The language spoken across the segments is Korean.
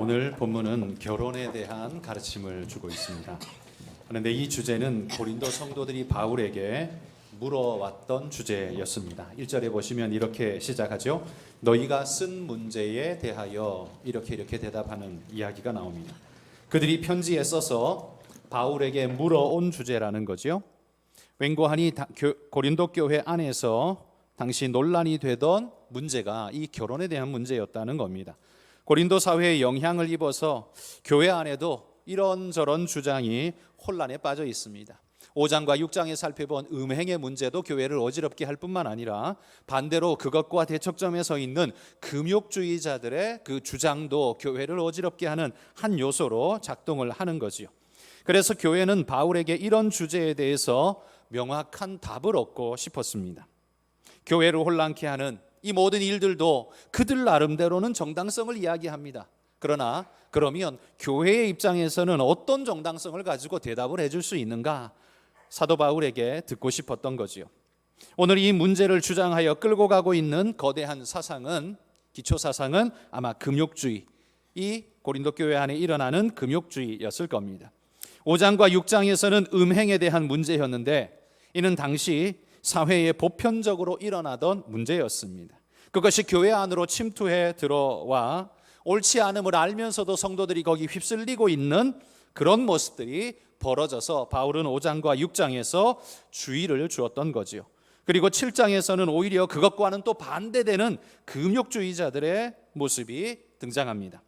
오늘 본문은 결혼에 대한 가르침을 주고 있습니다. 그런데 이 주제는 고린도 성도들이 바울에게 물어왔던 주제였습니다. 1절에 보시면 이렇게 시작하죠. 너희가 쓴 문제에 대하여 이렇게 대답하는 이야기가 나옵니다. 그들이 편지에 써서 바울에게 물어온 주제라는 거죠. 웬고하니 고린도 교회 안에서 당시 논란이 되던 문제가 이 결혼에 대한 문제였다는 겁니다. 고린도 사회에 영향을 입어서 교회 안에도 이런저런 주장이 혼란에 빠져 있습니다. 5장과 6장에 살펴본 음행의 문제도 교회를 어지럽게 할 뿐만 아니라 반대로 그것과 대척점에 서 있는 금욕주의자들의 그 주장도 교회를 어지럽게 하는 한 요소로 작동을 하는 거지요. 그래서 교회는 바울에게 이런 주제에 대해서 명확한 답을 얻고 싶었습니다. 교회를 혼란케 하는 이 모든 일들도 그들 나름대로는 정당성을 이야기합니다. 그러면 교회의 입장에서는 어떤 정당성을 가지고 대답을 해줄 수 있는가? 사도 바울에게 듣고 싶었던 거지요. 오늘 이 문제를 주장하여 끌고 가고 있는 거대한 사상은, 기초 사상은 아마 금욕주의, 이 고린도 교회 안에 일어나는 금욕주의였을 겁니다. 5장과 6장에서는 음행에 대한 문제였는데 이는 당시 사회에 보편적으로 일어나던 문제였습니다. 그것이 교회 안으로 침투해 들어와 옳지 않음을 알면서도 성도들이 거기 휩쓸리고 있는 그런 모습들이 벌어져서 바울은 5장과 6장에서 주의를 주었던 거지요. 그리고 7장에서는 오히려 그것과는 또 반대되는 금욕주의자들의 모습이 등장합니다.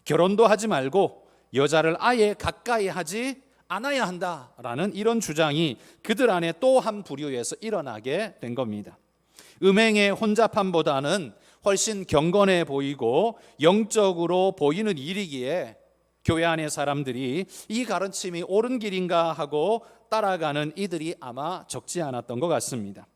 결혼도 하지 말고 여자를 아예 가까이 하지 않아야 한다라는 이런 주장이 그들 안에 또 한 부류에서 일어나게 된 겁니다. 음행의 혼잡함보다는 훨씬 경건해 보이고 영적으로 보이는 일이기에 교회 안의 사람들이 이 가르침이 옳은 길인가 하고 따라가는 이들이 아마 적지 않았던 것 같습니다.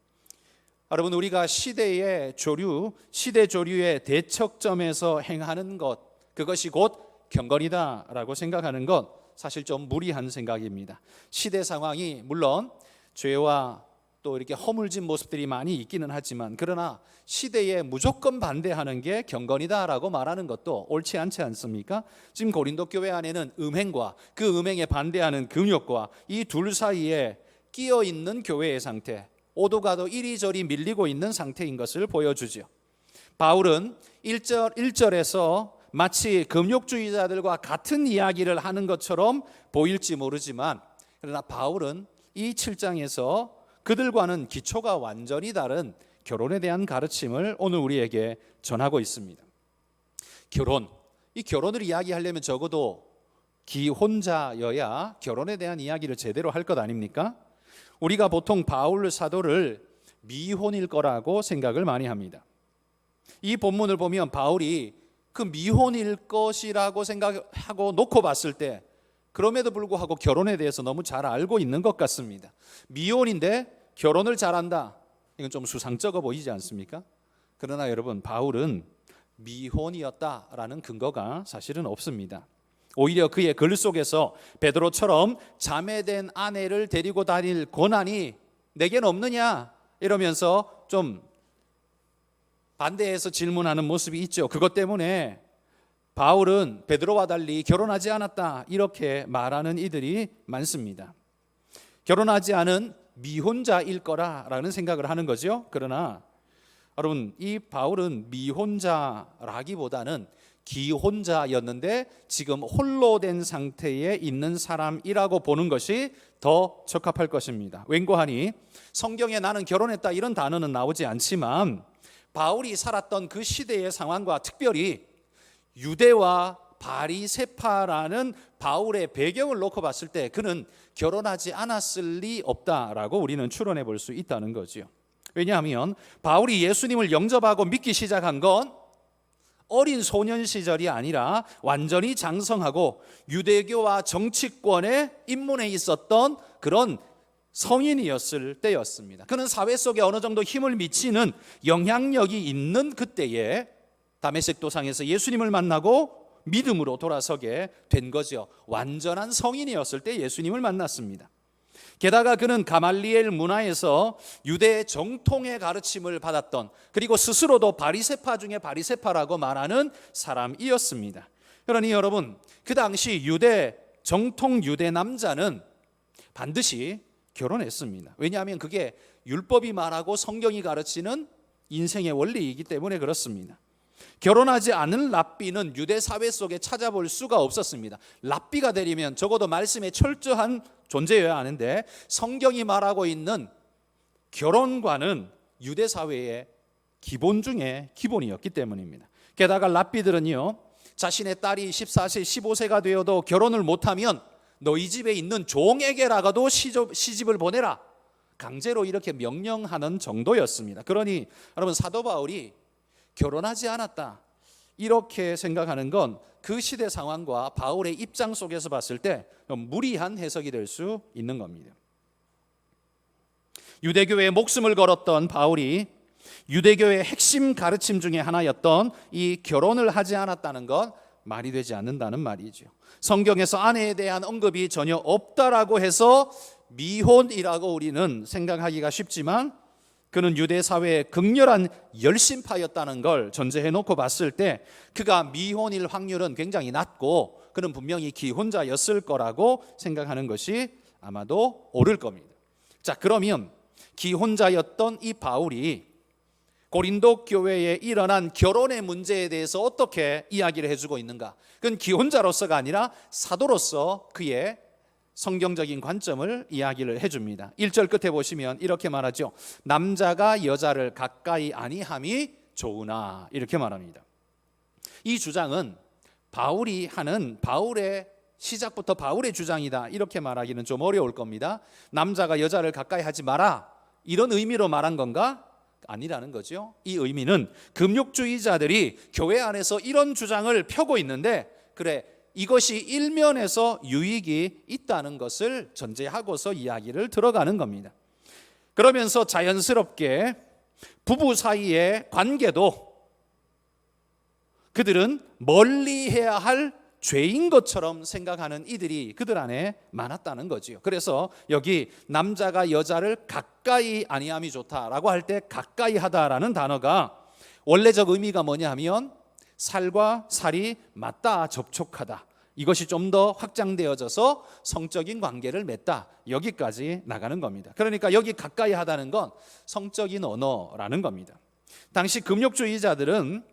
여러분, 우리가 시대 조류의 대척점에서 행하는 것, 그것이 곧 경건이다라고 생각하는 것, 사실 좀 무리한 생각입니다. 시대 상황이 물론 죄와 또 이렇게 허물진 모습들이 많이 있기는 하지만, 그러나 시대에 무조건 반대하는 게 경건이다라고 말하는 것도 옳지 않지 않습니까? 지금 고린도 교회 안에는 음행과 그 음행에 반대하는 금욕과 이 둘 사이에 끼어 있는 교회의 상태, 오도 가도 이리저리 밀리고 있는 상태인 것을 보여주죠. 바울은 1절에서 마치 금욕주의자들과 같은 이야기를 하는 것처럼 보일지 모르지만, 그러나 바울은 이 7장에서 그들과는 기초가 완전히 다른 결혼에 대한 가르침을 오늘 우리에게 전하고 있습니다. 이 결혼을 이야기하려면 적어도 기혼자여야 결혼에 대한 이야기를 제대로 할 것 아닙니까? 우리가 보통 바울 사도를 미혼일 거라고 생각을 많이 합니다. 이 본문을 보면 바울이 그 미혼일 것이라고 생각하고 놓고 봤을 때 그럼에도 불구하고 결혼에 대해서 너무 잘 알고 있는 것 같습니다. 미혼인데 결혼을 잘한다, 이건 좀 수상쩍어 보이지 않습니까? 그러나 여러분, 바울은 미혼이었다라는 근거가 사실은 없습니다. 오히려 그의 글 속에서 베드로처럼 자매된 아내를 데리고 다닐 권한이 내겐 없느냐 이러면서 좀 반대해서 질문하는 모습이 있죠. 그것 때문에 바울은 베드로와 달리 결혼하지 않았다 이렇게 말하는 이들이 많습니다. 결혼하지 않은 미혼자일 거라라는 생각을 하는 거죠. 그러나 여러분, 이 바울은 미혼자라기보다는 기혼자였는데 지금 홀로 된 상태에 있는 사람이라고 보는 것이 더 적합할 것입니다. 웬고하니 성경에 나는 결혼했다 이런 단어는 나오지 않지만 바울이 살았던 그 시대의 상황과 특별히 유대와 바리새파라는 바울의 배경을 놓고 봤을 때 그는 결혼하지 않았을 리 없다라고 우리는 추론해 볼 수 있다는 거지요. 왜냐하면 바울이 예수님을 영접하고 믿기 시작한 건 어린 소년 시절이 아니라 완전히 장성하고 유대교와 정치권에 입문해 있었던 그런 성인이었을 때였습니다. 그는 사회 속에 어느 정도 힘을 미치는 영향력이 있는 그때에 다메섹 도상에서 예수님을 만나고 믿음으로 돌아서게 된 거죠. 완전한 성인이었을 때 예수님을 만났습니다. 게다가 그는 가말리엘 문화에서 유대의 정통의 가르침을 받았던, 그리고 스스로도 바리새파 중에 바리새파라고 말하는 사람이었습니다. 그러니 여러분, 그 당시 정통 유대 남자는 반드시 결혼했습니다. 왜냐하면 그게 율법이 말하고 성경이 가르치는 인생의 원리이기 때문에 그렇습니다. 결혼하지 않은 랍비는 유대 사회 속에 찾아볼 수가 없었습니다. 랍비가 되려면 적어도 말씀에 철저한 존재여야 하는데, 성경이 말하고 있는 결혼과는 유대 사회의 기본 중에 기본이었기 때문입니다. 게다가 랍비들은요, 자신의 딸이 14세, 15세가 되어도 결혼을 못하면 너희 집에 있는 종에게라도 시집을 보내라, 강제로 이렇게 명령하는 정도였습니다. 그러니 여러분, 사도 바울이 결혼하지 않았다 이렇게 생각하는 건 그 시대 상황과 바울의 입장 속에서 봤을 때 무리한 해석이 될 수 있는 겁니다. 유대교회에 목숨을 걸었던 바울이 유대교회의 핵심 가르침 중에 하나였던 이 결혼을 하지 않았다는 건 말이 되지 않는다는 말이죠. 성경에서 아내에 대한 언급이 전혀 없다라고 해서 미혼이라고 우리는 생각하기가 쉽지만, 그는 유대 사회의 극렬한 열심파였다는 걸 전제해 놓고 봤을 때 그가 미혼일 확률은 굉장히 낮고, 그는 분명히 기혼자였을 거라고 생각하는 것이 아마도 옳을 겁니다. 자, 그러면 기혼자였던 이 바울이 고린도 교회에 일어난 결혼의 문제에 대해서 어떻게 이야기를 해주고 있는가? 그건 기혼자로서가 아니라 사도로서 그의 성경적인 관점을 이야기를 해줍니다. 1절 끝에 보시면 이렇게 말하죠. 남자가 여자를 가까이 아니함이 좋으나, 이렇게 말합니다. 이 주장은 바울이 하는 바울의 시작부터 바울의 주장이다 이렇게 말하기는 좀 어려울 겁니다. 남자가 여자를 가까이 하지 마라 이런 의미로 말한 건가? 아니라는 거죠. 이 의미는 금욕주의자들이 교회 안에서 이런 주장을 펴고 있는데, 그래, 이것이 일면에서 유익이 있다는 것을 전제하고서 이야기를 들어가는 겁니다. 그러면서 자연스럽게 부부 사이의 관계도 그들은 멀리해야 할 죄인 것처럼 생각하는 이들이 그들 안에 많았다는 거지요. 그래서 여기 남자가 여자를 가까이 아니함이 좋다라고 할 때 가까이 하다라는 단어가 원래적 의미가 뭐냐 하면 살과 살이 맞닿아 접촉하다, 이것이 좀 더 확장되어져서 성적인 관계를 맺다, 여기까지 나가는 겁니다. 그러니까 여기 가까이 하다는 건 성적인 언어라는 겁니다. 당시 금욕주의자들은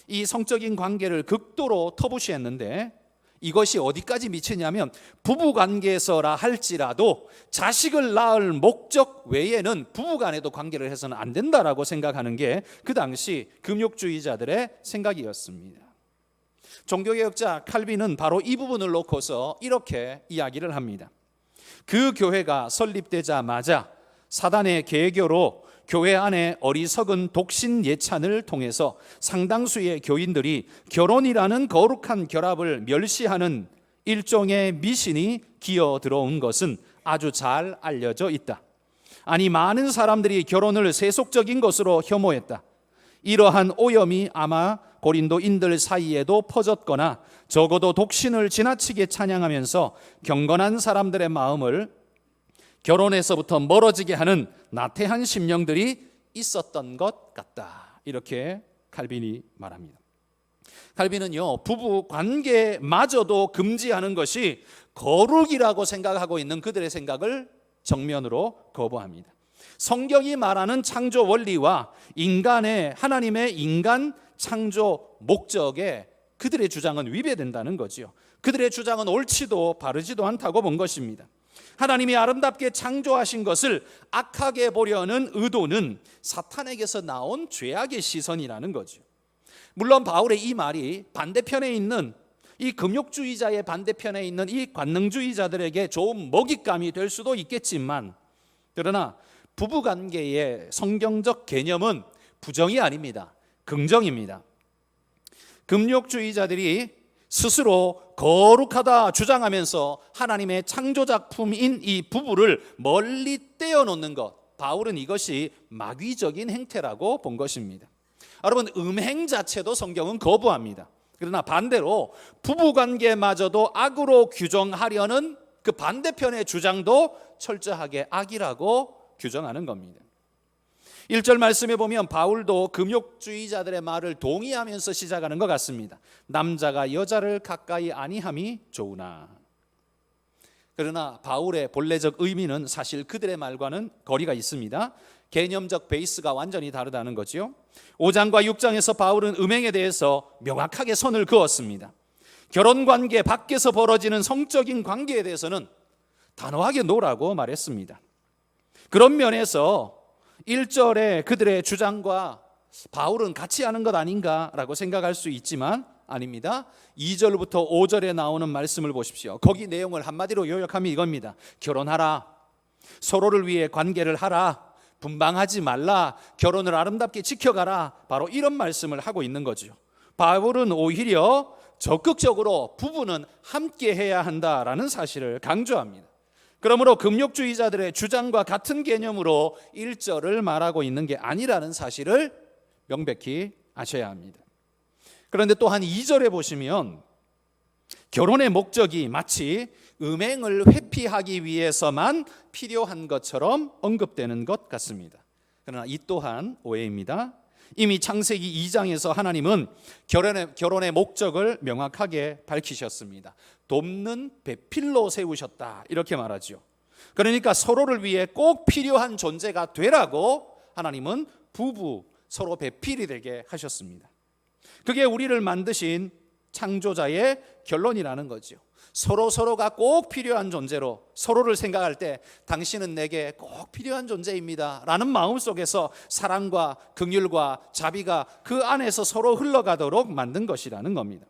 이 성적인 관계를 극도로 터부시했는데, 이것이 어디까지 미치냐면 부부관계에서라 할지라도 자식을 낳을 목적 외에는 부부간에도 관계를 해서는 안 된다라고 생각하는 게 그 당시 금욕주의자들의 생각이었습니다. 종교개혁자 칼빈은 바로 이 부분을 놓고서 이렇게 이야기를 합니다. 그 교회가 설립되자마자 사단의 계교로 교회 안에 어리석은 독신 예찬을 통해서 상당수의 교인들이 결혼이라는 거룩한 결합을 멸시하는 일종의 미신이 기어 들어온 것은 아주 잘 알려져 있다. 아니, 많은 사람들이 결혼을 세속적인 것으로 혐오했다. 이러한 오염이 아마 고린도인들 사이에도 퍼졌거나 적어도 독신을 지나치게 찬양하면서 경건한 사람들의 마음을 결혼에서부터 멀어지게 하는 나태한 심령들이 있었던 것 같다, 이렇게 칼빈이 말합니다. 칼빈은요, 부부 관계마저도 금지하는 것이 거룩이라고 생각하고 있는 그들의 생각을 정면으로 거부합니다. 성경이 말하는 창조 원리와 하나님의 인간 창조 목적에 그들의 주장은 위배된다는 거지요. 그들의 주장은 옳지도 바르지도 않다고 본 것입니다. 하나님이 아름답게 창조하신 것을 악하게 보려는 의도는 사탄에게서 나온 죄악의 시선이라는 거죠. 물론 바울의 이 말이 반대편에 있는 이 금욕주의자의 반대편에 있는 이 관능주의자들에게 좋은 먹잇감이 될 수도 있겠지만, 그러나 부부관계의 성경적 개념은 부정이 아닙니다. 긍정입니다. 금욕주의자들이 스스로 거룩하다 주장하면서 하나님의 창조작품인 이 부부를 멀리 떼어놓는 것, 바울은 이것이 마귀적인 행태라고 본 것입니다. 여러분, 음행 자체도 성경은 거부합니다. 그러나 반대로 부부관계마저도 악으로 규정하려는 그 반대편의 주장도 철저하게 악이라고 규정하는 겁니다. 1절 말씀에 보면 바울도 금욕주의자들의 말을 동의하면서 시작하는 것 같습니다. 남자가 여자를 가까이 아니함이 좋으나. 그러나 바울의 본래적 의미는 사실 그들의 말과는 거리가 있습니다. 개념적 베이스가 완전히 다르다는 거죠. 5장과 6장에서 바울은 음행에 대해서 명확하게 선을 그었습니다. 결혼관계 밖에서 벌어지는 성적인 관계에 대해서는 단호하게 노라고 말했습니다. 그런 면에서 1절에 그들의 주장과 바울은 같이 하는 것 아닌가라고 생각할 수 있지만 아닙니다. 2절부터 5절에 나오는 말씀을 보십시오. 거기 내용을 한마디로 요약하면 이겁니다. 결혼하라, 서로를 위해 관계를 하라, 분방하지 말라, 결혼을 아름답게 지켜가라, 바로 이런 말씀을 하고 있는 거죠. 바울은 오히려 적극적으로 부부는 함께 해야 한다라는 사실을 강조합니다. 그러므로 금욕주의자들의 주장과 같은 개념으로 1절을 말하고 있는 게 아니라는 사실을 명백히 아셔야 합니다. 그런데 또한 2절에 보시면 결혼의 목적이 마치 음행을 회피하기 위해서만 필요한 것처럼 언급되는 것 같습니다. 그러나 이 또한 오해입니다. 이미 창세기 2장에서 하나님은 결혼의 목적을 명확하게 밝히셨습니다. 돕는 배필로 세우셨다, 이렇게 말하죠. 그러니까 서로를 위해 꼭 필요한 존재가 되라고 하나님은 부부 서로 배필이 되게 하셨습니다. 그게 우리를 만드신 창조자의 결론이라는 거죠. 서로가 꼭 필요한 존재로 서로를 생각할 때 당신은 내게 꼭 필요한 존재입니다 라는 마음 속에서 사랑과 긍휼과 자비가 그 안에서 서로 흘러가도록 만든 것이라는 겁니다.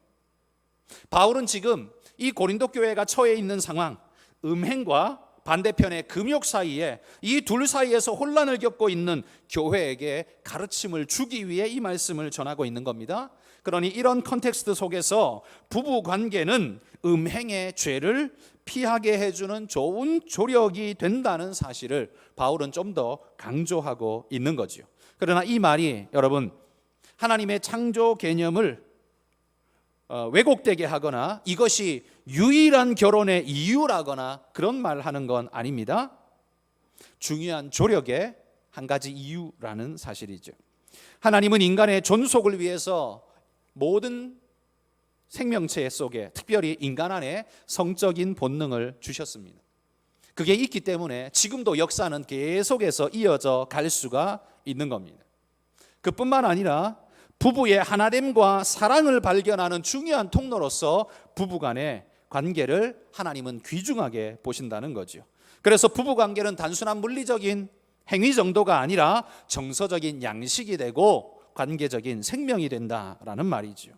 바울은 지금 이 고린도 교회가 처해 있는 상황, 음행과 반대편의 금욕 사이에 이 둘 사이에서 혼란을 겪고 있는 교회에게 가르침을 주기 위해 이 말씀을 전하고 있는 겁니다. 그러니 이런 컨텍스트 속에서 부부 관계는 음행의 죄를 피하게 해주는 좋은 조력이 된다는 사실을 바울은 좀 더 강조하고 있는 거죠. 그러나 이 말이 여러분 하나님의 창조 개념을 왜곡되게 하거나 이것이 유일한 결혼의 이유라거나 그런 말 하는 건 아닙니다. 중요한 조력의 한 가지 이유라는 사실이죠. 하나님은 인간의 존속을 위해서 모든 생명체 속에 특별히 인간 안에 성적인 본능을 주셨습니다. 그게 있기 때문에 지금도 역사는 계속해서 이어져 갈 수가 있는 겁니다. 그뿐만 아니라 부부의 하나됨과 사랑을 발견하는 중요한 통로로서 부부간의 관계를 하나님은 귀중하게 보신다는 거죠. 그래서 부부관계는 단순한 물리적인 행위 정도가 아니라 정서적인 양식이 되고 관계적인 생명이 된다라는 말이죠.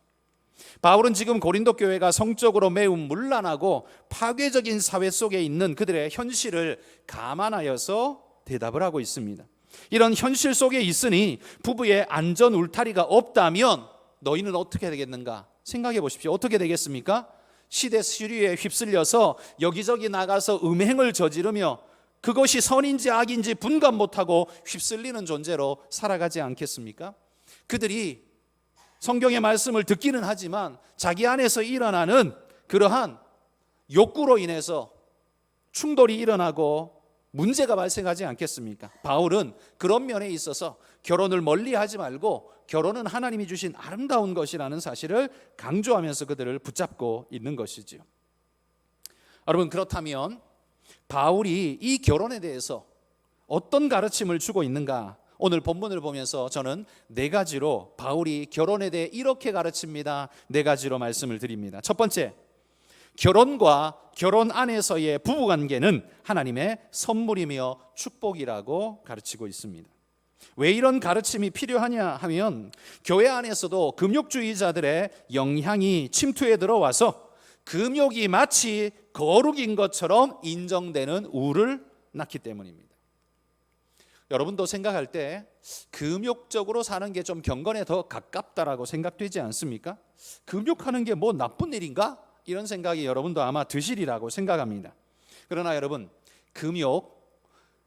바울은 지금 고린도 교회가 성적으로 매우 문란하고 파괴적인 사회 속에 있는 그들의 현실을 감안하여서 대답을 하고 있습니다. 이런 현실 속에 있으니 부부의 안전 울타리가 없다면 너희는 어떻게 되겠는가 생각해 보십시오. 어떻게 되겠습니까? 시대 수류에 휩쓸려서 여기저기 나가서 음행을 저지르며 그것이 선인지 악인지 분간 못하고 휩쓸리는 존재로 살아가지 않겠습니까? 그들이 성경의 말씀을 듣기는 하지만 자기 안에서 일어나는 그러한 욕구로 인해서 충돌이 일어나고 문제가 발생하지 않겠습니까? 바울은 그런 면에 있어서 결혼을 멀리하지 말고 결혼은 하나님이 주신 아름다운 것이라는 사실을 강조하면서 그들을 붙잡고 있는 것이지요. 여러분, 그렇다면 바울이 이 결혼에 대해서 어떤 가르침을 주고 있는가? 오늘 본문을 보면서 저는 4가지로 바울이 결혼에 대해 이렇게 가르칩니다. 4가지로 말씀을 드립니다. 첫 번째, 결혼과 결혼 안에서의 부부관계는 하나님의 선물이며 축복이라고 가르치고 있습니다. 왜 이런 가르침이 필요하냐 하면 교회 안에서도 금욕주의자들의 영향이 침투해 들어와서 금욕이 마치 거룩인 것처럼 인정되는 우를 낳기 때문입니다. 여러분도 생각할 때 금욕적으로 사는 게 좀 경건에 더 가깝다라고 생각되지 않습니까? 금욕하는 게 뭐 나쁜 일인가? 이런 생각이 여러분도 아마 드시리라고 생각합니다. 그러나 여러분,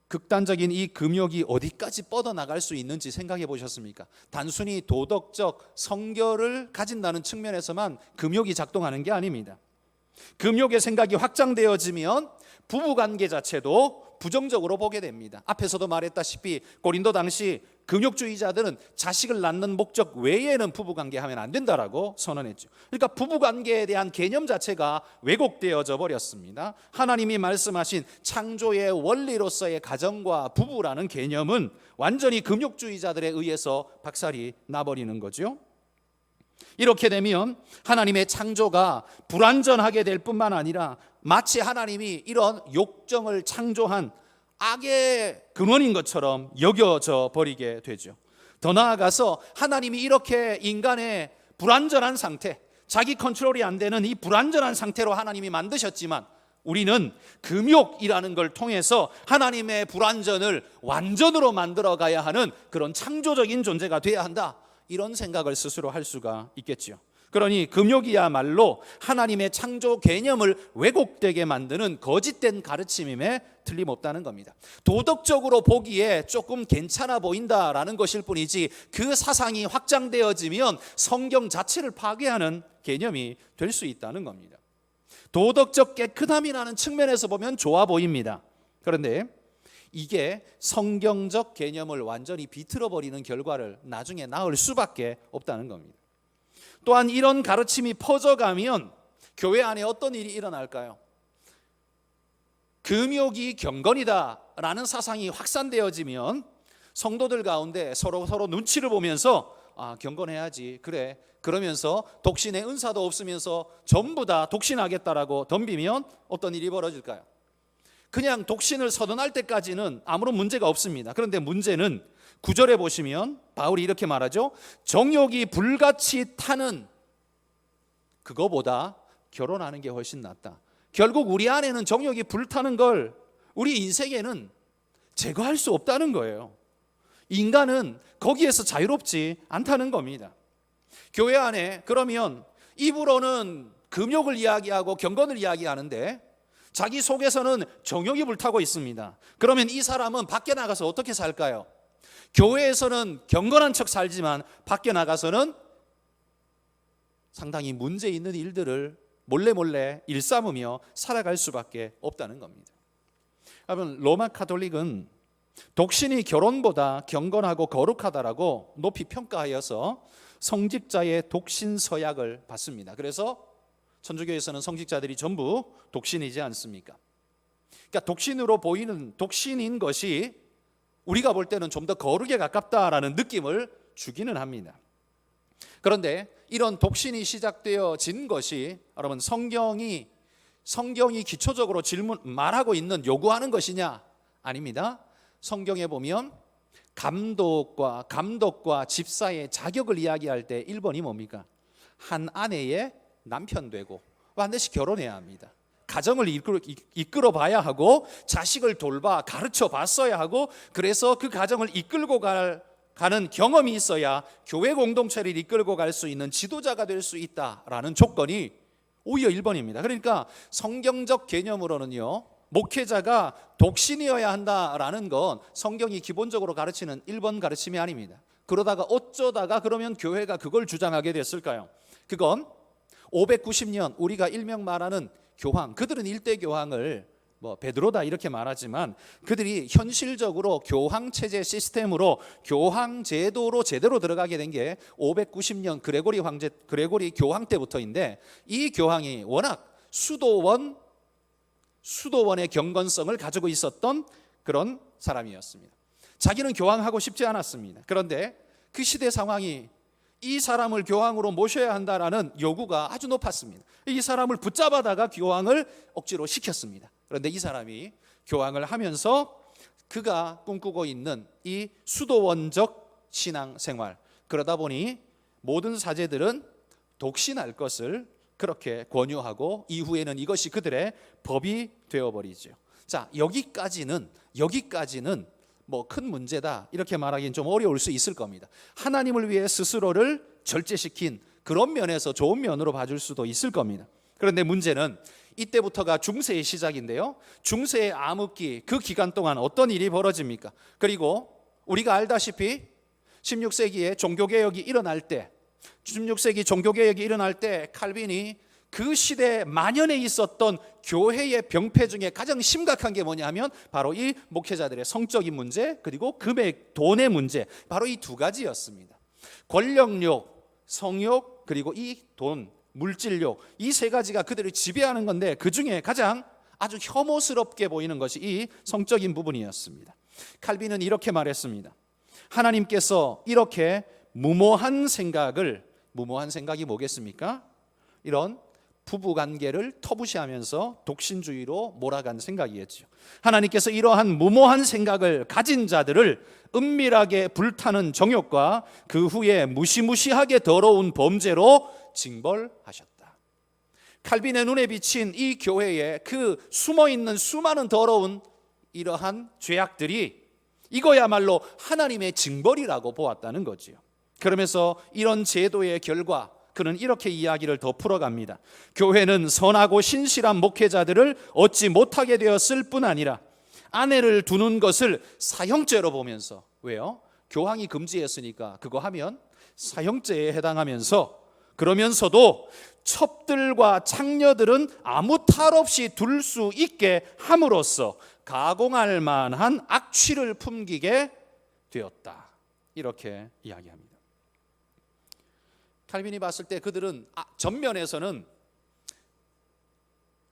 극단적인 이 금욕이 어디까지 뻗어나갈 수 있는지 생각해 보셨습니까? 단순히 도덕적 성결을 가진다는 측면에서만 금욕이 작동하는 게 아닙니다. 금욕의 생각이 확장되어지면 부부관계 자체도 부정적으로 보게 됩니다. 앞에서도 말했다시피 고린도 당시 금욕주의자들은 자식을 낳는 목적 외에는 부부관계하면 안 된다라고 선언했죠. 그러니까 부부관계에 대한 개념 자체가 왜곡되어져 버렸습니다. 하나님이 말씀하신 창조의 원리로서의 가정과 부부라는 개념은 완전히 금욕주의자들에 의해서 박살이 나버리는 거죠. 이렇게 되면 하나님의 창조가 불완전하게 될 뿐만 아니라 마치 하나님이 이런 욕정을 창조한 악의 근원인 것처럼 여겨져 버리게 되죠. 더 나아가서 하나님이 이렇게 인간의 불완전한 상태, 자기 컨트롤이 안 되는 이 불완전한 상태로 하나님이 만드셨지만 우리는 금욕이라는 걸 통해서 하나님의 불완전을 완전으로 만들어 가야 하는 그런 창조적인 존재가 되어야 한다, 이런 생각을 스스로 할 수가 있겠지요. 그러니 금욕이야말로 하나님의 창조 개념을 왜곡되게 만드는 거짓된 가르침임에 틀림없다는 겁니다. 도덕적으로 보기에 조금 괜찮아 보인다라는 것일 뿐이지 그 사상이 확장되어지면 성경 자체를 파괴하는 개념이 될 수 있다는 겁니다. 도덕적 깨끗함이라는 측면에서 보면 좋아 보입니다. 그런데 이게 성경적 개념을 완전히 비틀어버리는 결과를 나중에 낳을 수밖에 없다는 겁니다. 또한 이런 가르침이 퍼져가면 교회 안에 어떤 일이 일어날까요? 금욕이 경건이다라는 사상이 확산되어지면 성도들 가운데 서로 눈치를 보면서 경건해야지, 그래, 그러면서 독신의 은사도 없으면서 전부 다 독신하겠다라고 덤비면 어떤 일이 벌어질까요? 그냥 독신을 서둔할 때까지는 아무런 문제가 없습니다. 그런데 문제는 9절에 보시면 바울이 이렇게 말하죠. 정욕이 불같이 타는 그거보다 결혼하는 게 훨씬 낫다. 결국 우리 안에는 정욕이 불타는 걸 우리 인생에는 제거할 수 없다는 거예요. 인간은 거기에서 자유롭지 않다는 겁니다. 교회 안에 그러면 입으로는 금욕을 이야기하고 경건을 이야기하는데 자기 속에서는 정욕이 불타고 있습니다. 그러면 이 사람은 밖에 나가서 어떻게 살까요? 교회에서는 경건한 척 살지만 밖에 나가서는 상당히 문제 있는 일들을 몰래 일삼으며 살아갈 수밖에 없다는 겁니다. 여러분, 로마 카톨릭은 독신이 결혼보다 경건하고 거룩하다라고 높이 평가하여서 성직자의 독신 서약을 받습니다. 그래서 천주교에서는 성직자들이 전부 독신이지 않습니까? 그러니까 독신으로 보이는 독신인 것이 우리가 볼 때는 좀 더 거룩에 가깝다라는 느낌을 주기는 합니다. 그런데 이런 독신이 시작되어진 것이 여러분 성경이 기초적으로 말하고 있는 요구하는 것이냐? 아닙니다. 성경에 보면 감독과 집사의 자격을 이야기할 때 1번이 뭡니까? 한 아내의 남편 되고 반드시 결혼해야 합니다. 가정을 이끌어 봐야 하고 자식을 돌봐 가르쳐 봤어야 하고 그래서 그 가정을 이끌고 가는 경험이 있어야 교회 공동체를 이끌고 갈 수 있는 지도자가 될 수 있다라는 조건이 오히려 1번입니다. 그러니까 성경적 개념으로는요, 목회자가 독신이어야 한다라는 건 성경이 기본적으로 가르치는 1번 가르침이 아닙니다. 그러다가 어쩌다가 그러면 교회가 그걸 주장하게 됐을까요? 그건 590년 우리가 일명 말하는 교황, 그들은 일대 교황을 베드로다 이렇게 말하지만 그들이 현실적으로 교황 체제 시스템으로 교황 제도로 제대로 들어가게 된 게 590년 그레고리 교황 때부터인데, 이 교황이 워낙 수도원의 경건성을 가지고 있었던 그런 사람이었습니다. 자기는 교황하고 싶지 않았습니다. 그런데 그 시대 상황이 이 사람을 교황으로 모셔야 한다라는 요구가 아주 높았습니다. 이 사람을 붙잡아다가 교황을 억지로 시켰습니다. 그런데 이 사람이 교황을 하면서 그가 꿈꾸고 있는 이 수도원적 신앙생활, 그러다 보니 모든 사제들은 독신할 것을 그렇게 권유하고 이후에는 이것이 그들의 법이 되어버리죠. 자, 여기까지는 큰 문제다 이렇게 말하기는 좀 어려울 수 있을 겁니다. 하나님을 위해 스스로를 절제시킨 그런 면에서 좋은 면으로 봐줄 수도 있을 겁니다. 그런데 문제는 이때부터가 중세의 시작인데요, 중세의 암흑기, 그 기간 동안 어떤 일이 벌어집니까? 그리고 우리가 알다시피 16세기에 종교개혁이 일어날 때 칼빈이 그 시대에 만연해 있었던 교회의 병폐 중에 가장 심각한 게 뭐냐 하면 바로 이 목회자들의 성적인 문제, 그리고 금액, 돈의 문제, 바로 이 두 가지였습니다. 권력욕, 성욕, 그리고 이 돈, 물질욕, 이 세 가지가 그들을 지배하는 건데, 그 중에 가장 아주 혐오스럽게 보이는 것이 이 성적인 부분이었습니다. 칼빈은 이렇게 말했습니다. 하나님께서 이렇게 무모한 생각이 뭐겠습니까? 이런 부부관계를 터부시하면서 독신주의로 몰아간 생각이었죠. 하나님께서 이러한 무모한 생각을 가진 자들을 은밀하게 불타는 정욕과 그 후에 무시무시하게 더러운 범죄로 징벌하셨다. 칼빈의 눈에 비친 이 교회에 그 숨어있는 수많은 더러운 이러한 죄악들이 이거야말로 하나님의 징벌이라고 보았다는 거지요. 그러면서 이런 제도의 결과, 그는 이렇게 이야기를 더 풀어갑니다. 교회는 선하고 신실한 목회자들을 얻지 못하게 되었을 뿐 아니라 아내를 두는 것을 사형죄로 보면서, 왜요? 교황이 금지했으니까 그거 하면 사형죄에 해당하면서, 그러면서도 첩들과 창녀들은 아무 탈 없이 둘 수 있게 함으로써 가공할 만한 악취를 품기게 되었다. 이렇게 이야기합니다. 칼빈이 봤을 때 그들은 전면에서는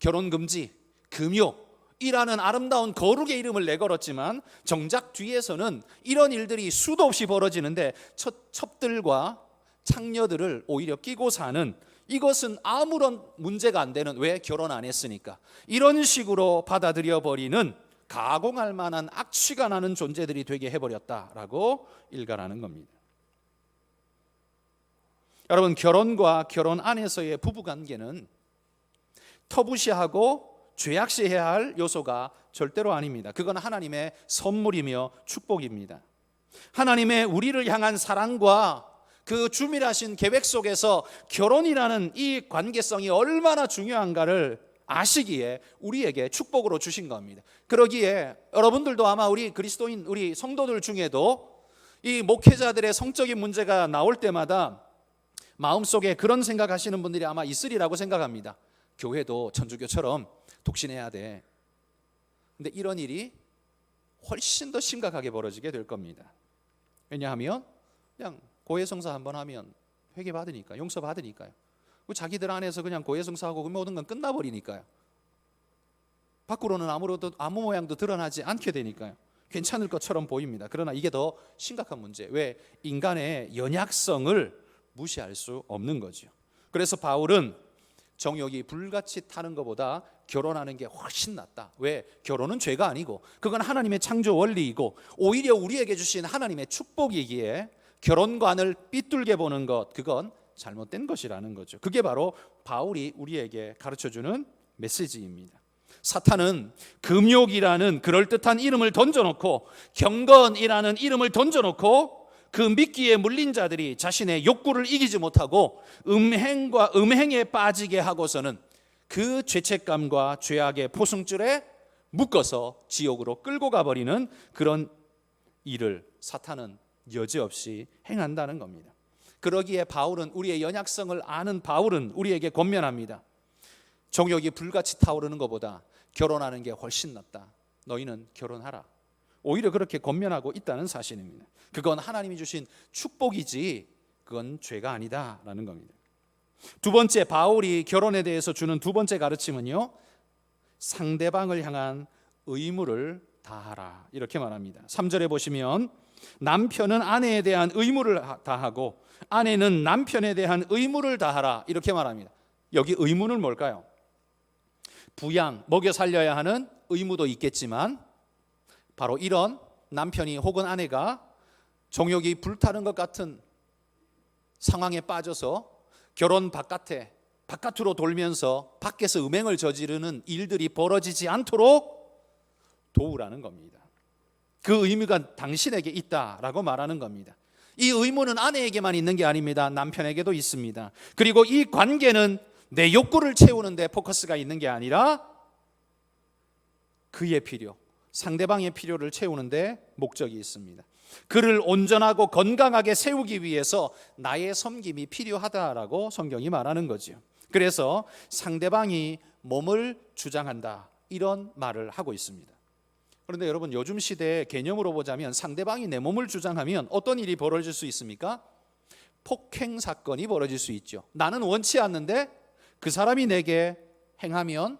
결혼금지, 금욕이라는 아름다운 거룩의 이름을 내걸었지만 정작 뒤에서는 이런 일들이 수도 없이 벌어지는데 첩들과 창녀들을 오히려 끼고 사는, 이것은 아무런 문제가 안 되는, 왜? 결혼 안 했으니까, 이런 식으로 받아들여 버리는 가공할 만한 악취가 나는 존재들이 되게 해버렸다라고 일갈하는 겁니다. 여러분, 결혼과 결혼 안에서의 부부관계는 터부시하고 죄악시해야 할 요소가 절대로 아닙니다. 그건 하나님의 선물이며 축복입니다. 하나님의 우리를 향한 사랑과 그 주밀하신 계획 속에서 결혼이라는 이 관계성이 얼마나 중요한가를 아시기에 우리에게 축복으로 주신 겁니다. 그러기에 여러분들도 아마 우리 그리스도인, 우리 성도들 중에도 이 목회자들의 성적인 문제가 나올 때마다 마음속에 그런 생각하시는 분들이 아마 있으리라고 생각합니다. 교회도 천주교처럼 독신해야 돼. 근데 이런 일이 훨씬 더 심각하게 벌어지게 될 겁니다. 왜냐하면 그냥 고해성사 한번 하면 회개 받으니까, 용서 받으니까요. 자기들 안에서 그냥 고해성사하고 그 모든 건 끝나버리니까요. 밖으로는 아무 모양도 드러나지 않게 되니까요. 괜찮을 것처럼 보입니다. 그러나 이게 더 심각한 문제. 왜? 인간의 연약성을 무시할 수 없는 거죠. 그래서 바울은 정욕이 불같이 타는 것보다 결혼하는 게 훨씬 낫다. 왜? 결혼은 죄가 아니고 그건 하나님의 창조 원리이고 오히려 우리에게 주신 하나님의 축복이기에 결혼관을 삐뚤게 보는 것, 그건 잘못된 것이라는 거죠. 그게 바로 바울이 우리에게 가르쳐주는 메시지입니다. 사탄은 금욕이라는 그럴듯한 이름을 던져놓고, 경건이라는 이름을 던져놓고, 그 미끼에 물린 자들이 자신의 욕구를 이기지 못하고 음행에 빠지게 하고서는 그 죄책감과 죄악의 포승줄에 묶어서 지옥으로 끌고 가버리는 그런 일을 사탄은 여지없이 행한다는 겁니다. 그러기에 바울은, 우리의 연약성을 아는 바울은 우리에게 권면합니다. 정욕이 불같이 타오르는 것보다 결혼하는 게 훨씬 낫다. 너희는 결혼하라. 오히려 그렇게 권면하고 있다는 사실입니다. 그건 하나님이 주신 축복이지 그건 죄가 아니다라는 겁니다. 두 번째, 바울이 결혼에 대해서 주는 두 번째 가르침은요, 상대방을 향한 의무를 다하라, 이렇게 말합니다. 3절에 보시면 남편은 아내에 대한 의무를 다하고 아내는 남편에 대한 의무를 다하라, 이렇게 말합니다. 여기 의무는 뭘까요? 부양, 먹여 살려야 하는 의무도 있겠지만 바로 이런 남편이 혹은 아내가 정욕이 불타는 것 같은 상황에 빠져서 결혼 바깥으로 돌면서 밖에서 음행을 저지르는 일들이 벌어지지 않도록 도우라는 겁니다. 그 의무가 당신에게 있다라고 말하는 겁니다. 이 의무는 아내에게만 있는 게 아닙니다. 남편에게도 있습니다. 그리고 이 관계는 내 욕구를 채우는 데 포커스가 있는 게 아니라 그의 필요, 상대방의 필요를 채우는 데 목적이 있습니다. 그를 온전하고 건강하게 세우기 위해서 나의 섬김이 필요하다라고 성경이 말하는 거죠. 그래서 상대방이 몸을 주장한다, 이런 말을 하고 있습니다. 그런데 여러분, 요즘 시대의 개념으로 보자면 상대방이 내 몸을 주장하면 어떤 일이 벌어질 수 있습니까? 폭행 사건이 벌어질 수 있죠. 나는 원치 않는데 그 사람이 내게 행하면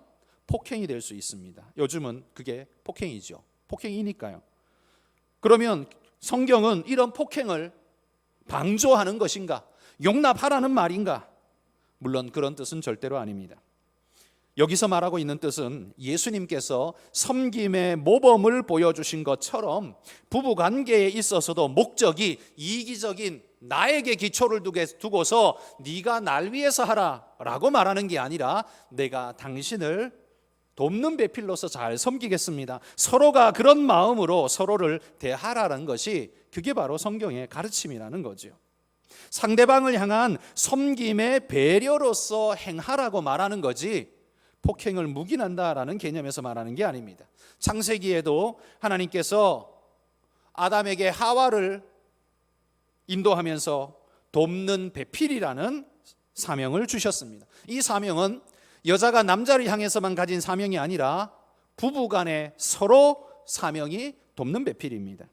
폭행이 될 수 있습니다. 요즘은 그게 폭행이죠. 폭행이니까요. 그러면 성경은 이런 폭행을 방조하는 것인가? 용납하라는 말인가? 물론 그런 뜻은 절대로 아닙니다. 여기서 말하고 있는 뜻은 예수님께서 섬김의 모범을 보여주신 것처럼 부부관계에 있어서도 목적이 이기적인 나에게 기초를 두고서 네가 날 위해서 하라 라고 말하는 게 아니라 내가 당신을 돕는 배필로서 잘 섬기겠습니다, 서로가 그런 마음으로 서로를 대하라는 것이, 그게 바로 성경의 가르침이라는 거죠. 상대방을 향한 섬김의 배려로서 행하라고 말하는 거지 폭행을 묵인한다라는 개념에서 말하는 게 아닙니다. 창세기에도 하나님께서 아담에게 하와를 인도하면서 돕는 배필이라는 사명을 주셨습니다. 이 사명은 여자가 남자를 향해서만 가진 사명이 아니라 부부간에 서로 사명이 돕는 배필입니다.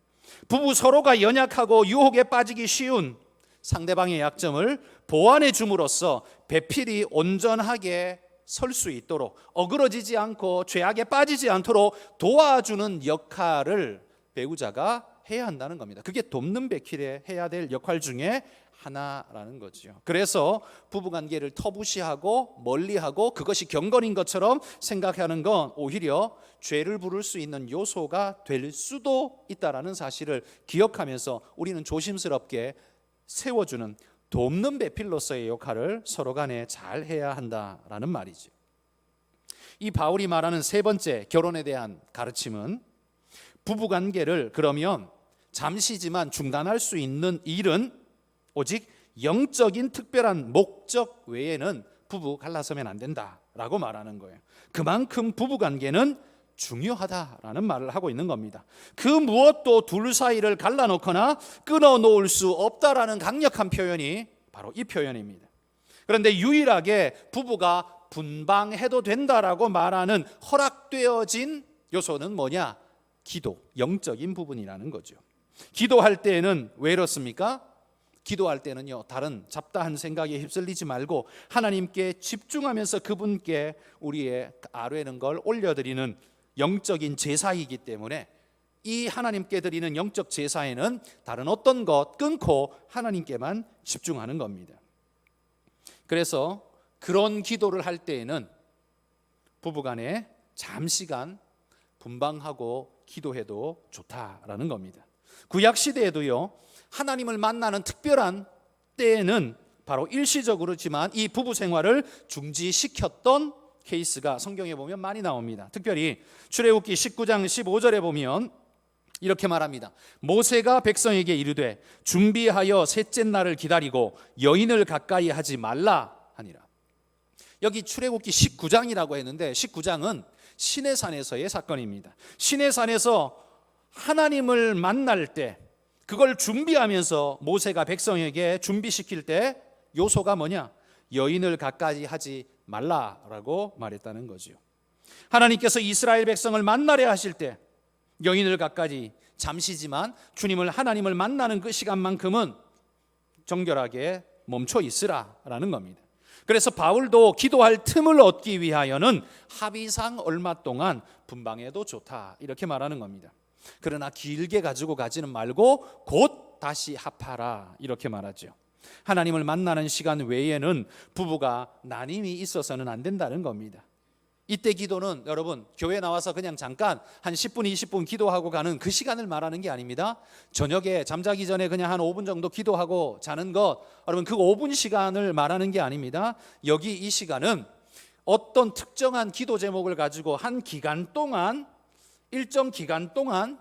부부 서로가 연약하고 유혹에 빠지기 쉬운 상대방의 약점을 보완해 줌으로써 배필이 온전하게 설 수 있도록, 어그러지지 않고 죄악에 빠지지 않도록 도와주는 역할을 배우자가 해야 한다는 겁니다. 그게 돕는 배필에 해야 될 역할 중에 하나라는 거죠. 그래서 부부관계를 터부시하고 멀리하고 그것이 경건인 것처럼 생각하는 건 오히려 죄를 부를 수 있는 요소가 될 수도 있다는 사실을 기억하면서 우리는 조심스럽게 세워주는 돕는 배필로서의 역할을 서로 간에 잘 해야 한다라는 말이죠. 이 바울이 말하는 세 번째 결혼에 대한 가르침은 부부관계를 그러면 잠시지만 중단할 수 있는 일은 오직 영적인 특별한 목적 외에는 부부 갈라서면 안 된다라고 말하는 거예요. 그만큼 부부관계는 중요하다라는 말을 하고 있는 겁니다. 그 무엇도 둘 사이를 갈라놓거나 끊어놓을 수 없다라는 강력한 표현이 바로 이 표현입니다. 그런데 유일하게 부부가 분방해도 된다라고 말하는 허락되어진 요소는 뭐냐? 기도, 영적인 부분이라는 거죠. 기도할 때에는 왜 이렇습니까? 기도할 때는요, 다른 잡다한 생각에 휩쓸리지 말고 하나님께 집중하면서 그분께 우리의 아뢰는 걸 올려드리는 영적인 제사이기 때문에 이 하나님께 드리는 영적 제사에는 다른 어떤 것 끊고 하나님께만 집중하는 겁니다. 그래서 그런 기도를 할 때에는 부부간에 잠시간 분방하고 기도해도 좋다라는 겁니다. 구약 시대에도요, 하나님을 만나는 특별한 때에는 바로 일시적으로지만 이 부부 생활을 중지시켰던 케이스가 성경에 보면 많이 나옵니다. 특별히 출애굽기 19장 15절에 보면 이렇게 말합니다. 모세가 백성에게 이르되 준비하여 셋째 날을 기다리고 여인을 가까이 하지 말라 하니라. 여기 출애굽기 19장이라고 했는데 19장은 시내산에서의 사건입니다. 시내산에서 하나님을 만날 때 그걸 준비하면서 모세가 백성에게 준비시킬 때 요소가 뭐냐? 여인을 가까이 하지 말라라고 말했다는 거죠. 하나님께서 이스라엘 백성을 만나려 하실 때 여인을 가까이, 잠시지만 주님을 하나님을 만나는 그 시간만큼은 정결하게 멈춰 있으라라는 겁니다. 그래서 바울도 기도할 틈을 얻기 위하여는 합의상 얼마 동안 분방해도 좋다 이렇게 말하는 겁니다. 그러나 길게 가지고 가지는 말고 곧 다시 합하라 이렇게 말하죠. 하나님을 만나는 시간 외에는 부부가 나님이 있어서는 안 된다는 겁니다. 이때 기도는 여러분 교회 나와서 그냥 잠깐 한 10분 20분 기도하고 가는 그 시간을 말하는 게 아닙니다. 저녁에 잠자기 전에 그냥 한 5분 정도 기도하고 자는 것, 여러분 그 5분 시간을 말하는 게 아닙니다. 여기 이 시간은 어떤 특정한 기도 제목을 가지고 한 기간 동안, 일정 기간 동안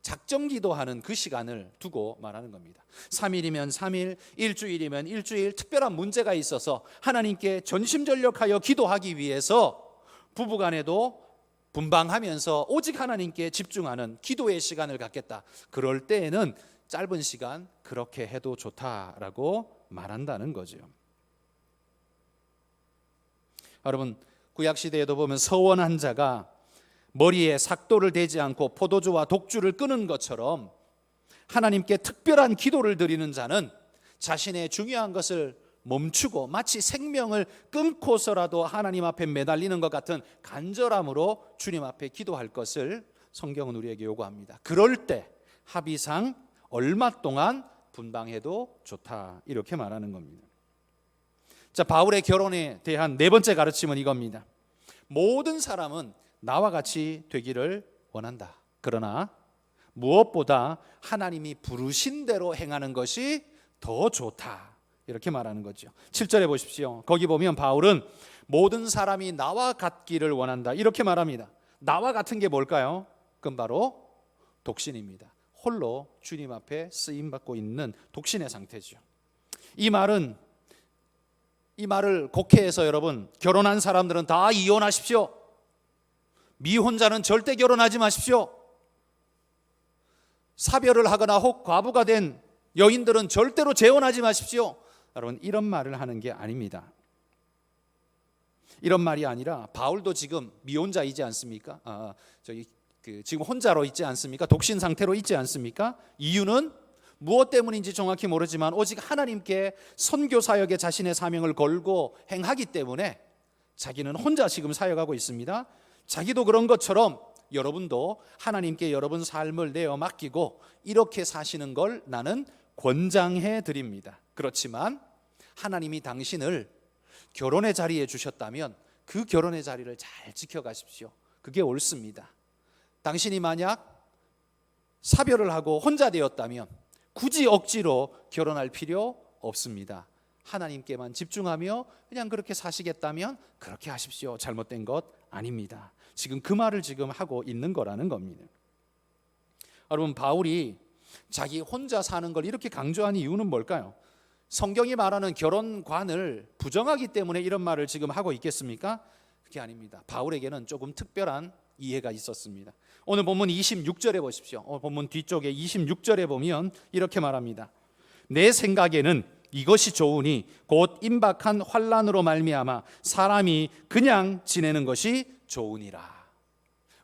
작정 기도하는 그 시간을 두고 말하는 겁니다. 3일이면 3일, 일주일이면 일주일, 특별한 문제가 있어서 하나님께 전심전력하여 기도하기 위해서 부부간에도 분방하면서 오직 하나님께 집중하는 기도의 시간을 갖겠다. 그럴 때에는 짧은 시간 그렇게 해도 좋다라고 말한다는 거죠. 여러분, 구약 시대에도 보면 서원한 자가 머리에 삭도를 대지 않고 포도주와 독주를 끊은 것처럼 하나님께 특별한 기도를 드리는 자는 자신의 중요한 것을 멈추고 마치 생명을 끊고서라도 하나님 앞에 매달리는 것 같은 간절함으로 주님 앞에 기도할 것을 성경은 우리에게 요구합니다. 그럴 때 합의상 얼마 동안 분방해도 좋다, 이렇게 말하는 겁니다. 자, 바울의 결혼에 대한 네 번째 가르침은 이겁니다. 모든 사람은 나와 같이 되기를 원한다. 그러나 무엇보다 하나님이 부르신 대로 행하는 것이 더 좋다, 이렇게 말하는 거죠. 7절에 보십시오. 거기 보면 바울은 모든 사람이 나와 같기를 원한다, 이렇게 말합니다. 나와 같은 게 뭘까요? 그건 바로 독신입니다. 홀로 주님 앞에 쓰임받고 있는 독신의 상태죠. 이 말을 곡해해서 여러분, 결혼한 사람들은 다 이혼하십시오, 미혼자는 절대 결혼하지 마십시오, 사별을 하거나 혹 과부가 된 여인들은 절대로 재혼하지 마십시오, 여러분, 이런 말을 하는 게 아닙니다. 이런 말이 아니라 바울도 지금 미혼자이지 않습니까? 지금 혼자로 있지 않습니까? 독신 상태로 있지 않습니까? 이유는 무엇 때문인지 정확히 모르지만 오직 하나님께 선교 사역에 자신의 사명을 걸고 행하기 때문에 자기는 혼자 지금 사역하고 있습니다. 자기도 그런 것처럼 여러분도 하나님께 여러분 삶을 내어 맡기고 이렇게 사시는 걸 나는 권장해 드립니다. 그렇지만 하나님이 당신을 결혼의 자리에 주셨다면 그 결혼의 자리를 잘 지켜가십시오. 그게 옳습니다. 당신이 만약 사별을 하고 혼자 되었다면 굳이 억지로 결혼할 필요 없습니다. 하나님께만 집중하며 그냥 그렇게 사시겠다면 그렇게 하십시오. 잘못된 것 아닙니다. 지금 그 말을 지금 하고 있는 거라는 겁니다. 여러분, 바울이 자기 혼자 사는 걸 이렇게 강조한 이유는 뭘까요? 성경이 말하는 결혼관을 부정하기 때문에 이런 말을 지금 하고 있겠습니까? 그게 아닙니다. 바울에게는 조금 특별한 이해가 있었습니다. 오늘 본문 26절에 보십시오. 본문 뒤쪽에 26절에 보면 이렇게 말합니다. 내 생각에는 이것이 좋으니 곧 임박한 환난으로 말미암아 사람이 그냥 지내는 것이 좋으니라.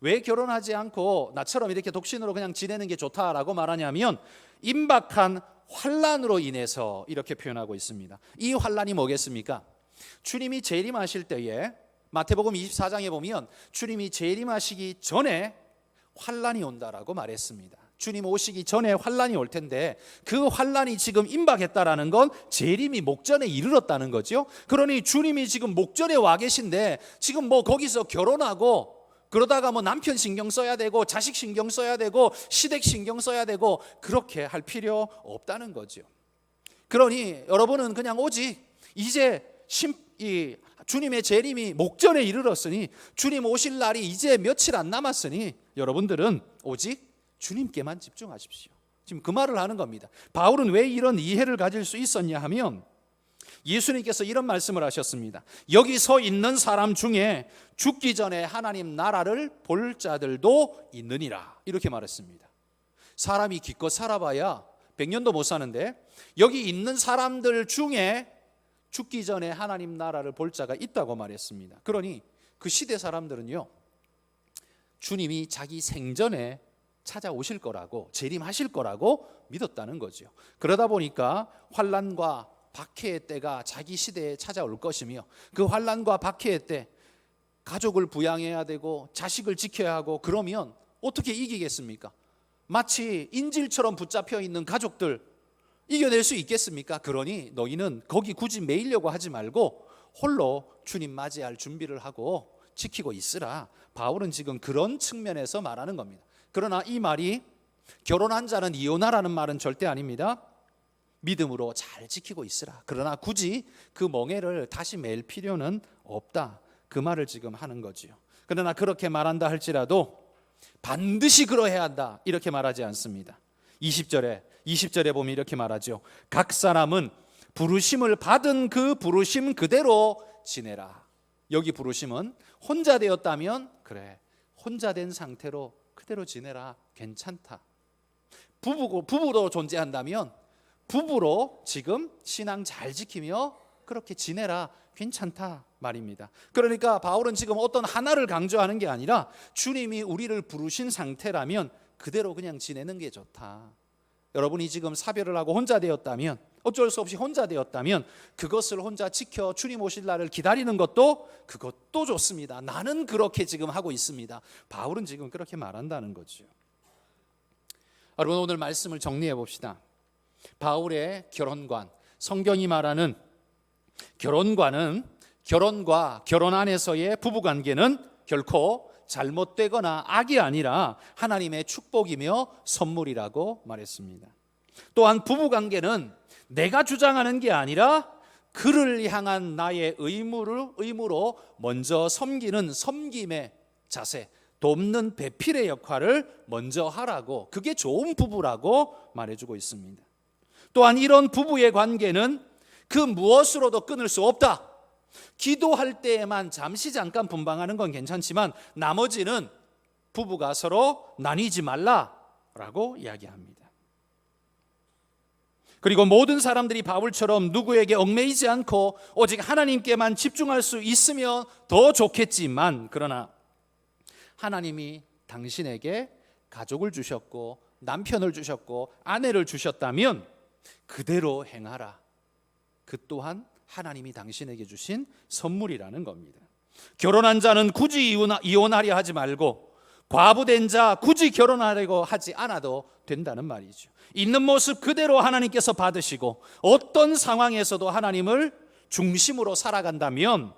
왜 결혼하지 않고 나처럼 이렇게 독신으로 그냥 지내는 게 좋다라고 말하냐면 임박한 환난으로 인해서 이렇게 표현하고 있습니다. 이 환난이 뭐겠습니까? 주님이 재림하실 때에 마태복음 24장에 보면 주님이 재림하시기 전에 환난이 온다라고 말했습니다. 주님 오시기 전에 환난이 올 텐데 그 환난이 지금 임박했다라는 건 재림이 목전에 이르렀다는 거죠. 그러니 주님이 지금 목전에 와 계신데 지금 뭐 거기서 결혼하고 그러다가 뭐 남편 신경 써야 되고 자식 신경 써야 되고 시댁 신경 써야 되고 그렇게 할 필요 없다는 거죠. 그러니 여러분은 그냥 오직 이제 주님의 재림이 목전에 이르렀으니 주님 오실 날이 이제 며칠 안 남았으니 여러분들은 오직 주님께만 집중하십시오. 지금 그 말을 하는 겁니다. 바울은 왜 이런 이해를 가질 수 있었냐 하면 예수님께서 이런 말씀을 하셨습니다. 여기 서 있는 사람 중에 죽기 전에 하나님 나라를 볼 자들도 있느니라, 이렇게 말했습니다. 사람이 기껏 살아봐야 100년도 못 사는데 여기 있는 사람들 중에 죽기 전에 하나님 나라를 볼 자가 있다고 말했습니다. 그러니 그 시대 사람들은요, 주님이 자기 생전에 찾아오실 거라고, 재림하실 거라고 믿었다는 거죠. 그러다 보니까 환난과 박해의 때가 자기 시대에 찾아올 것이며 그 환난과 박해의 때 가족을 부양해야 되고 자식을 지켜야 하고 그러면 어떻게 이기겠습니까? 마치 인질처럼 붙잡혀 있는 가족들 이겨낼 수 있겠습니까? 그러니 너희는 거기 굳이 매이려고 하지 말고 홀로 주님 맞이할 준비를 하고 지키고 있으라. 바울은 지금 그런 측면에서 말하는 겁니다. 그러나 이 말이 결혼한 자는 이혼하라는 말은 절대 아닙니다. 믿음으로 잘 지키고 있으라. 그러나 굳이 그 멍에를 다시 맬 필요는 없다. 그 말을 지금 하는 거지요. 그러나 그렇게 말한다 할지라도 반드시 그러해야 한다, 이렇게 말하지 않습니다. 20절에 보면 이렇게 말하죠. 각 사람은 부르심을 받은 그 부르심 그대로 지내라. 여기 부르심은 혼자 되었다면 그래, 혼자 된 상태로 그대로 지내라, 괜찮다. 부부로 존재한다면 부부로 지금 신앙 잘 지키며 그렇게 지내라, 괜찮다 말입니다. 그러니까 바울은 지금 어떤 하나를 강조하는 게 아니라 주님이 우리를 부르신 상태라면 그대로 그냥 지내는 게 좋다. 여러분이 지금 사별을 하고 혼자 되었다면, 어쩔 수 없이 혼자 되었다면 그것을 혼자 지켜 주님 오실 날을 기다리는 그것도 좋습니다. 나는 그렇게 지금 하고 있습니다. 바울은 지금 그렇게 말한다는 거죠. 여러분, 오늘 말씀을 정리해 봅시다. 바울의 결혼관, 성경이 말하는 결혼관은, 결혼과 결혼 안에서의 부부관계는 결코 잘못되거나 악이 아니라 하나님의 축복이며 선물이라고 말했습니다. 또한 부부관계는 내가 주장하는 게 아니라 그를 향한 나의 의무로 먼저 섬기는 섬김의 자세, 돕는 배필의 역할을 먼저 하라고, 그게 좋은 부부라고 말해주고 있습니다. 또한 이런 부부의 관계는 그 무엇으로도 끊을 수 없다. 기도할 때에만 잠깐 분방하는 건 괜찮지만 나머지는 부부가 서로 나뉘지 말라라고 이야기합니다. 그리고 모든 사람들이 바울처럼 누구에게 얽매이지 않고 오직 하나님께만 집중할 수 있으면 더 좋겠지만, 그러나 하나님이 당신에게 가족을 주셨고 남편을 주셨고 아내를 주셨다면 그대로 행하라. 그 또한 하나님이 당신에게 주신 선물이라는 겁니다. 결혼한 자는 굳이 이혼하려 하지 말고, 과부된 자 굳이 결혼하려고 하지 않아도 된다는 말이죠. 있는 모습 그대로 하나님께서 받으시고 어떤 상황에서도 하나님을 중심으로 살아간다면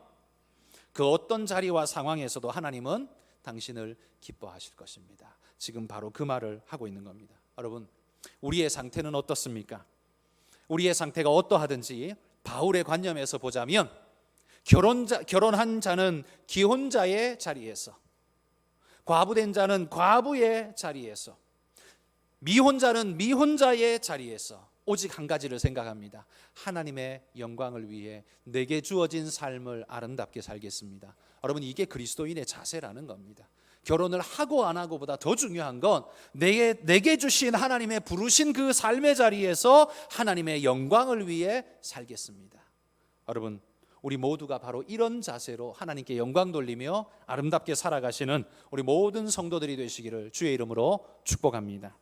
그 어떤 자리와 상황에서도 하나님은 당신을 기뻐하실 것입니다. 지금 바로 그 말을 하고 있는 겁니다. 여러분, 우리의 상태는 어떻습니까? 우리의 상태가 어떠하든지 바울의 관념에서 보자면 결혼한 자는 기혼자의 자리에서, 과부된 자는 과부의 자리에서, 미혼자는 미혼자의 자리에서 오직 한 가지를 생각합니다. 하나님의 영광을 위해 내게 주어진 삶을 아름답게 살겠습니다. 여러분, 이게 그리스도인의 자세라는 겁니다. 결혼을 하고 안 하고보다 더 중요한 건 내게 주신 하나님의 부르신 그 삶의 자리에서 하나님의 영광을 위해 살겠습니다. 여러분, 우리 모두가 바로 이런 자세로 하나님께 영광 돌리며 아름답게 살아가시는 우리 모든 성도들이 되시기를 주의 이름으로 축복합니다.